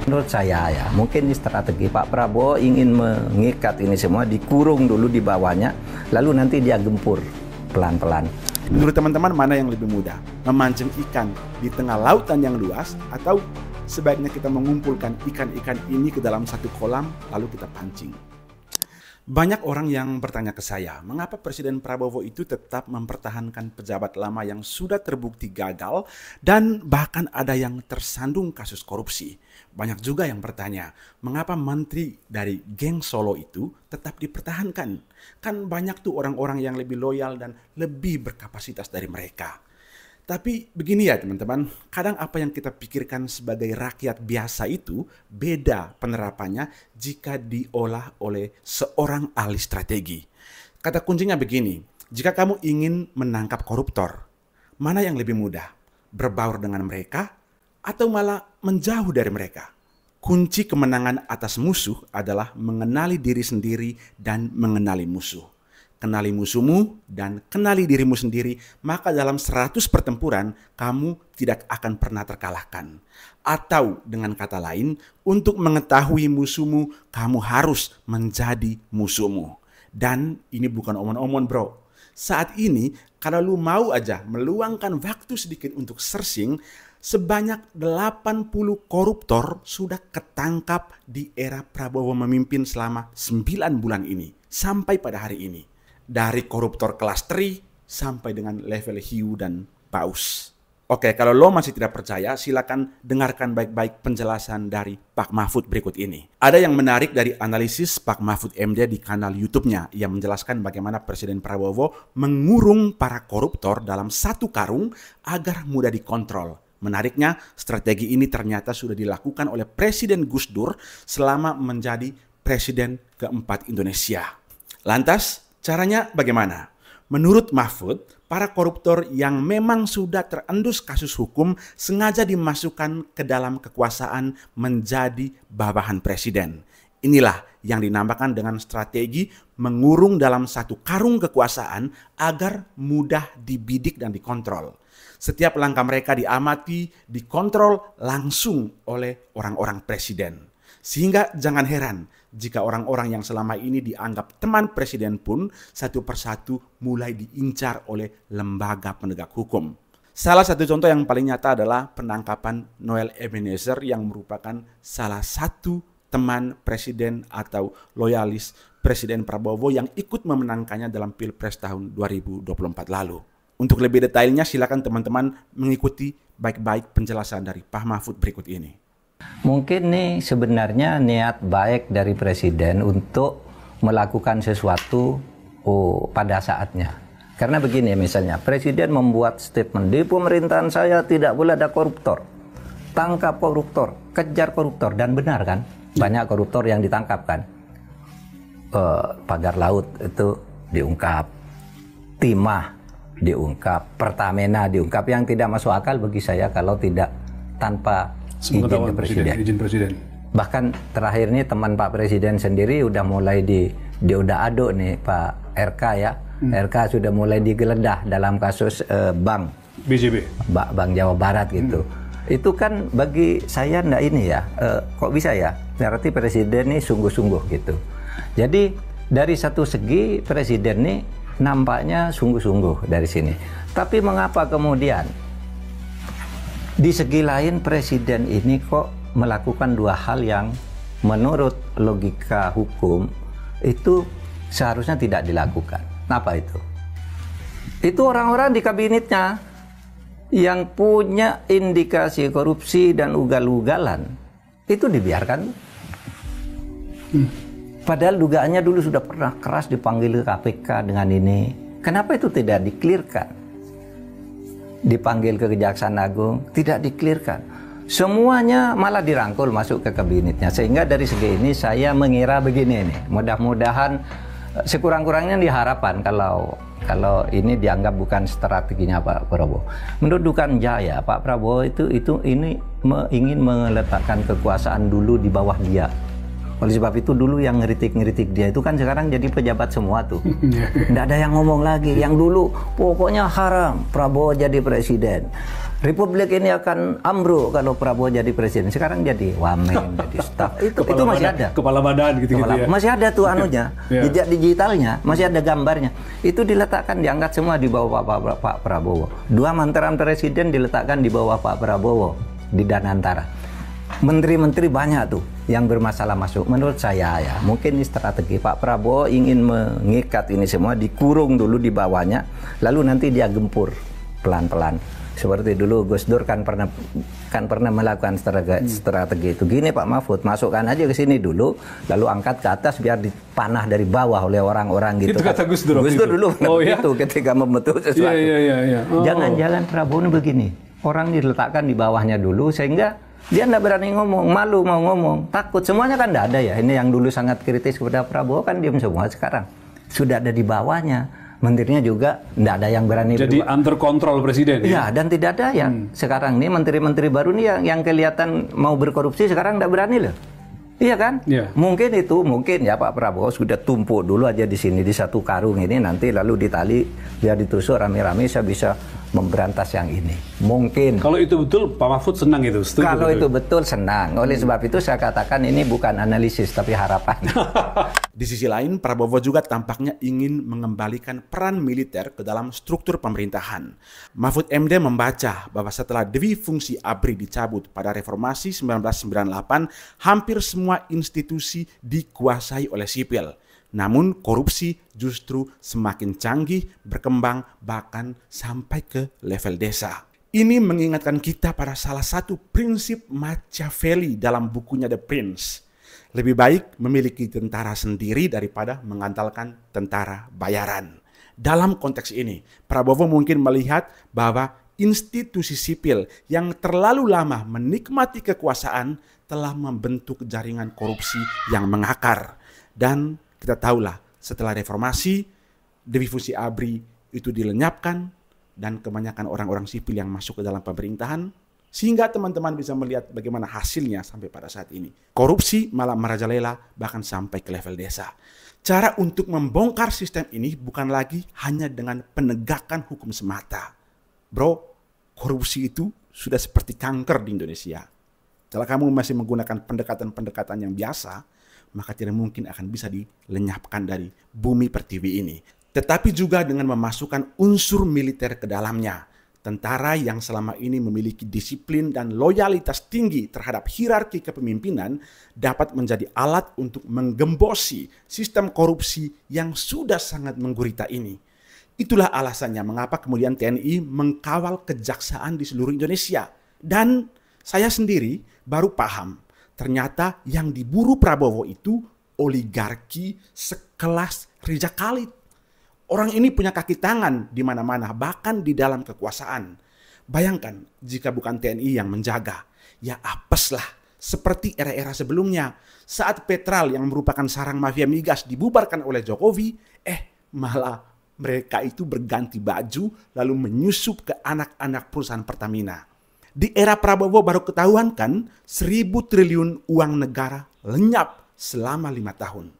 Menurut saya ya, mungkin ini strategi Pak Prabowo ingin mengikat ini semua, dikurung dulu di bawahnya, lalu nanti dia gempur pelan-pelan. Menurut teman-teman, mana yang lebih mudah? Memancing ikan di tengah lautan yang luas, atau sebaiknya kita mengumpulkan ikan-ikan ini ke dalam satu kolam lalu kita pancing? Banyak orang yang bertanya ke saya, mengapa Presiden Prabowo itu tetap mempertahankan pejabat lama yang sudah terbukti gagal dan bahkan ada yang tersandung kasus korupsi. Banyak juga yang bertanya, mengapa menteri dari geng Solo itu tetap dipertahankan? Kan banyak tuh orang-orang yang lebih loyal dan lebih berkapasitas dari mereka. Tapi begini ya teman-teman, kadang apa yang kita pikirkan sebagai rakyat biasa itu beda penerapannya jika diolah oleh seorang ahli strategi. Kata kuncinya begini, jika kamu ingin menangkap koruptor, mana yang lebih mudah? Berbaur dengan mereka atau malah menjauh dari mereka? Kunci kemenangan atas musuh adalah mengenali diri sendiri dan mengenali musuh. Kenali musuhmu dan kenali dirimu sendiri, maka dalam 100 pertempuran kamu tidak akan pernah terkalahkan. Atau dengan kata lain, untuk mengetahui musuhmu, kamu harus menjadi musuhmu. Dan ini bukan omon-omon bro. Saat ini, kalau lu mau aja meluangkan waktu sedikit untuk searching, sebanyak 80 koruptor sudah ketangkap di era Prabowo memimpin selama 9 bulan ini. Sampai pada hari ini. Dari koruptor kelas 3 sampai dengan level hiu dan paus. Oke, kalau lo masih tidak percaya, silakan dengarkan baik-baik penjelasan dari Pak Mahfud berikut ini. Ada yang menarik dari analisis Pak Mahfud MD di kanal YouTube-nya. Ia menjelaskan bagaimana Presiden Prabowo mengurung para koruptor dalam satu karung agar mudah dikontrol. Menariknya, strategi ini ternyata sudah dilakukan oleh Presiden Gus Dur selama menjadi Presiden keempat Indonesia. Lantas, caranya bagaimana? Menurut Mahfud, para koruptor yang memang sudah terendus kasus hukum sengaja dimasukkan ke dalam kekuasaan menjadi bawahan presiden. Inilah yang dinamakan dengan strategi mengurung dalam satu karung kekuasaan agar mudah dibidik dan dikontrol. Setiap langkah mereka diamati, dikontrol langsung oleh orang-orang presiden. Sehingga jangan heran jika orang-orang yang selama ini dianggap teman presiden pun satu persatu mulai diincar oleh lembaga penegak hukum. Salah satu contoh yang paling nyata adalah penangkapan Noel Ebenezer yang merupakan salah satu teman presiden atau loyalis Presiden Prabowo yang ikut memenangkannya dalam Pilpres tahun 2024 lalu. Untuk lebih detailnya silakan teman-teman mengikuti baik-baik penjelasan dari Pak Mahfud berikut ini. Mungkin nih sebenarnya niat baik dari presiden untuk melakukan sesuatu pada saatnya. Karena begini misalnya, presiden membuat statement, di pemerintahan saya tidak boleh ada koruptor. Tangkap koruptor, kejar koruptor. Dan benar kan, banyak koruptor yang ditangkap kan. Pagar laut itu diungkap, timah diungkap, Pertamina diungkap. Yang tidak masuk akal bagi saya kalau tidak tanpa izin presiden. Bahkan terakhir ini teman Pak Presiden sendiri udah mulai diodak-aduk nih Pak RK ya. RK sudah mulai digeledah dalam kasus bank BJB, Bank Jawa Barat gitu. Itu kan bagi saya enggak ini ya, kok bisa ya? Berarti presiden ini sungguh-sungguh gitu. Jadi dari satu segi presiden ini nampaknya sungguh-sungguh dari sini. Tapi mengapa kemudian di segi lain presiden ini kok melakukan dua hal yang menurut logika hukum itu seharusnya tidak dilakukan? Apa itu? Itu orang-orang di kabinetnya yang punya indikasi korupsi dan ugal-ugalan itu dibiarkan. Padahal dugaannya dulu sudah pernah keras dipanggil ke KPK dengan ini. Kenapa itu tidak diklirkan? Dipanggil ke Kejaksaan Agung, tidak diklirkan. Semuanya malah dirangkul masuk ke kabinetnya. Sehingga dari segi ini saya mengira begini nih. Mudah-mudahan sekurang-kurangnya diharapkan kalau ini dianggap bukan strateginya Pak Prabowo. Mendudukan Jaya, Pak Prabowo ini ingin meletakkan kekuasaan dulu di bawah dia. Oleh sebab itu dulu yang ngeritik-ngeritik dia itu kan sekarang jadi pejabat semua tuh. Nggak ada yang ngomong lagi. Yang dulu pokoknya haram Prabowo jadi presiden. Republik ini akan ambruk kalau Prabowo jadi presiden. Sekarang jadi wamen, jadi staf. Itu masih ada. Kepala badan gitu-gitu ya. Masih ada tuh anunya. Jejak digitalnya, masih ada gambarnya. Itu diletakkan, diangkat semua di bawah Pak Prabowo. 2 mantan presiden diletakkan di bawah Pak Prabowo di Danantara. Menteri-menteri banyak tuh yang bermasalah masuk. Menurut saya ya, mungkin ini strategi Pak Prabowo ingin mengikat ini semua, dikurung dulu di bawahnya, lalu nanti dia gempur pelan-pelan. Seperti dulu Gus Dur kan pernah melakukan strategi itu. Gini Pak Mahfud, masukkan aja ke sini dulu, lalu angkat ke atas biar dipanah dari bawah oleh orang-orang gitu. Itu kata Gus Dur. Gus Dur dulu itu ketika membentuk sesuatu. Iya. Jangan-jangan Prabowo ini begini, orang diletakkan di bawahnya dulu sehingga dia nggak berani ngomong, malu mau ngomong, takut. Semuanya kan nggak ada ya. Ini yang dulu sangat kritis kepada Prabowo kan diam semua. Sekarang sudah ada di bawahnya. Menterinya juga nggak ada yang berani. Jadi under kontrol presiden. Ya, dan tidak ada yang sekarang ini menteri-menteri baru nih yang kelihatan mau berkorupsi sekarang nggak berani loh. Iya kan? Yeah. Mungkin ya Pak Prabowo sudah tumpuk dulu aja di sini di satu karung ini, nanti lalu ditali biar ditusuk rame-rame saya bisa memberantas yang ini. Mungkin. Kalau itu betul Pak Mahfud senang itu. Kalau itu betul senang. Oleh sebab itu saya katakan ini bukan analisis tapi harapan. Di sisi lain, Prabowo juga tampaknya ingin mengembalikan peran militer ke dalam struktur pemerintahan. Mahfud MD membaca bahwa setelah Dwi Fungsi ABRI dicabut pada reformasi 1998, hampir semua institusi dikuasai oleh sipil. Namun korupsi justru semakin canggih, berkembang, bahkan sampai ke level desa. Ini mengingatkan kita pada salah satu prinsip Machiavelli dalam bukunya The Prince. Lebih baik memiliki tentara sendiri daripada mengandalkan tentara bayaran. Dalam konteks ini, Prabowo mungkin melihat bahwa institusi sipil yang terlalu lama menikmati kekuasaan telah membentuk jaringan korupsi yang mengakar. Dan kita tahulah setelah reformasi, Dwi Fungsi ABRI itu dilenyapkan dan kebanyakan orang-orang sipil yang masuk ke dalam pemerintahan, sehingga teman-teman bisa melihat bagaimana hasilnya sampai pada saat ini. Korupsi malah merajalela bahkan sampai ke level desa. Cara untuk membongkar sistem ini bukan lagi hanya dengan penegakan hukum semata. Bro, korupsi itu sudah seperti kanker di Indonesia. Kalau kamu masih menggunakan pendekatan-pendekatan yang biasa, maka tidak mungkin akan bisa dilenyapkan dari bumi pertiwi ini. Tetapi juga dengan memasukkan unsur militer ke dalamnya. Tentara yang selama ini memiliki disiplin dan loyalitas tinggi terhadap hierarki kepemimpinan dapat menjadi alat untuk menggembosi sistem korupsi yang sudah sangat menggurita ini. Itulah alasannya mengapa kemudian TNI mengkawal kejaksaan di seluruh Indonesia. Dan saya sendiri baru paham, ternyata yang diburu Prabowo itu oligarki sekelas Reza Khalid. Orang ini punya kaki tangan di mana-mana, bahkan di dalam kekuasaan. Bayangkan jika bukan TNI yang menjaga, ya apeslah seperti era-era sebelumnya. Saat Petral yang merupakan sarang mafia migas dibubarkan oleh Jokowi, malah mereka itu berganti baju lalu menyusup ke anak-anak perusahaan Pertamina. Di era Prabowo baru ketahuan kan 1.000 triliun uang negara lenyap selama 5 tahun.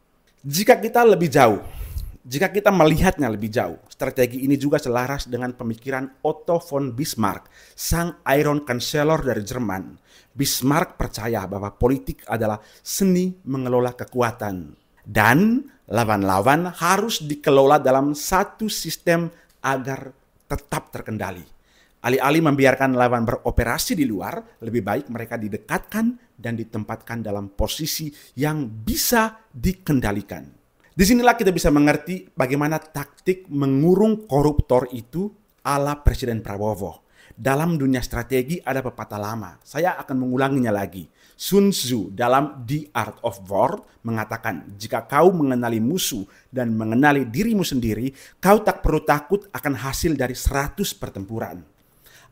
Jika kita melihatnya lebih jauh, strategi ini juga selaras dengan pemikiran Otto von Bismarck, sang Iron Chancellor dari Jerman. Bismarck percaya bahwa politik adalah seni mengelola kekuatan. Dan lawan-lawan harus dikelola dalam satu sistem agar tetap terkendali. Alih-alih membiarkan lawan beroperasi di luar, lebih baik mereka didekatkan dan ditempatkan dalam posisi yang bisa dikendalikan. Disinilah kita bisa mengerti bagaimana taktik mengurung koruptor itu ala Presiden Prabowo. Dalam dunia strategi ada pepatah lama, saya akan mengulanginya lagi. Sun Tzu dalam The Art of War mengatakan, jika kau mengenali musuh dan mengenali dirimu sendiri, kau tak perlu takut akan hasil dari 100 pertempuran.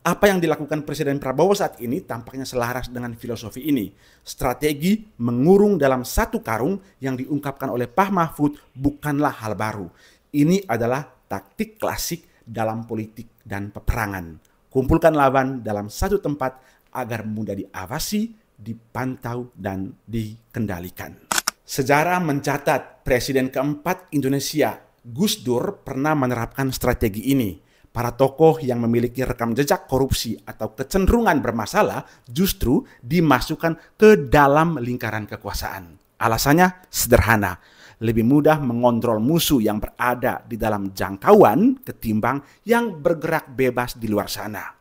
Apa yang dilakukan Presiden Prabowo saat ini tampaknya selaras dengan filosofi ini. Strategi mengurung dalam satu karung yang diungkapkan oleh Pak Mahfud bukanlah hal baru. Ini adalah taktik klasik dalam politik dan peperangan. Kumpulkan lawan dalam satu tempat agar mudah diawasi, dipantau, dan dikendalikan. Sejarah mencatat Presiden keempat Indonesia, Gus Dur, pernah menerapkan strategi ini. Para tokoh yang memiliki rekam jejak korupsi atau kecenderungan bermasalah justru dimasukkan ke dalam lingkaran kekuasaan. Alasannya sederhana, lebih mudah mengontrol musuh yang berada di dalam jangkauan ketimbang yang bergerak bebas di luar sana.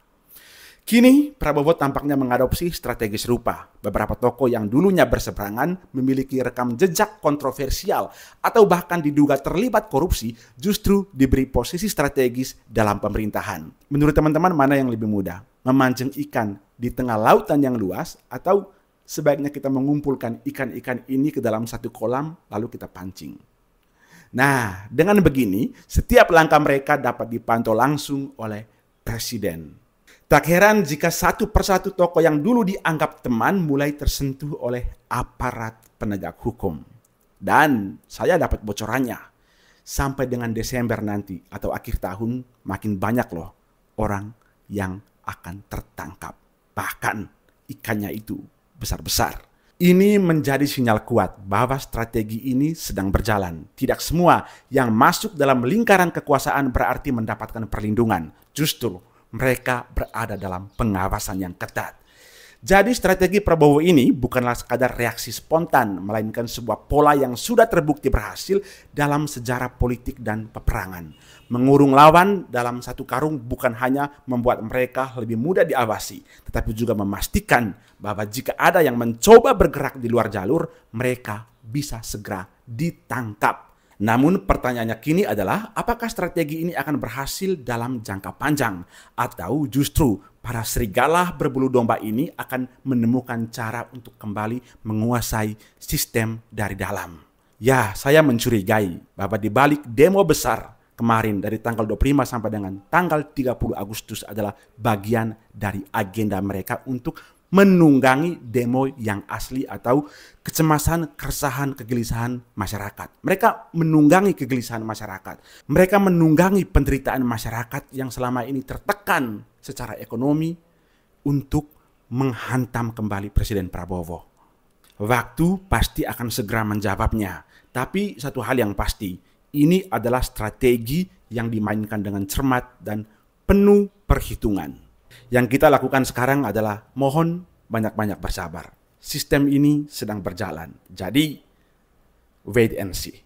Kini Prabowo tampaknya mengadopsi strategi serupa. Beberapa tokoh yang dulunya berseberangan memiliki rekam jejak kontroversial atau bahkan diduga terlibat korupsi justru diberi posisi strategis dalam pemerintahan. Menurut teman-teman, mana yang lebih mudah? Memancing ikan di tengah lautan yang luas atau sebaiknya kita mengumpulkan ikan-ikan ini ke dalam satu kolam lalu kita pancing? Nah, dengan begini setiap langkah mereka dapat dipantau langsung oleh Presiden. Tak heran jika satu persatu tokoh yang dulu dianggap teman mulai tersentuh oleh aparat penegak hukum. Dan saya dapat bocorannya, sampai dengan Desember nanti atau akhir tahun makin banyak loh orang yang akan tertangkap. Bahkan ikannya itu besar-besar. Ini menjadi sinyal kuat bahwa strategi ini sedang berjalan. Tidak semua yang masuk dalam lingkaran kekuasaan berarti mendapatkan perlindungan. Justru mereka berada dalam pengawasan yang ketat. Jadi strategi Prabowo ini bukanlah sekadar reaksi spontan, melainkan sebuah pola yang sudah terbukti berhasil dalam sejarah politik dan peperangan. Mengurung lawan dalam satu karung bukan hanya membuat mereka lebih mudah diawasi, tetapi juga memastikan bahwa jika ada yang mencoba bergerak di luar jalur, mereka bisa segera ditangkap. Namun pertanyaannya kini adalah apakah strategi ini akan berhasil dalam jangka panjang atau justru para serigala berbulu domba ini akan menemukan cara untuk kembali menguasai sistem dari dalam. Ya, saya mencurigai bahwa di balik demo besar kemarin dari tanggal 25 sampai dengan tanggal 30 Agustus adalah bagian dari agenda mereka untuk menunggangi demo yang asli atau kecemasan, keresahan, kegelisahan masyarakat. Mereka menunggangi kegelisahan masyarakat. Mereka menunggangi penderitaan masyarakat yang selama ini tertekan secara ekonomi untuk menghantam kembali Presiden Prabowo. Waktu pasti akan segera menjawabnya. Tapi satu hal yang pasti, ini adalah strategi yang dimainkan dengan cermat dan penuh perhitungan. Yang kita lakukan sekarang adalah mohon banyak-banyak bersabar. Sistem ini sedang berjalan. Jadi, wait and see.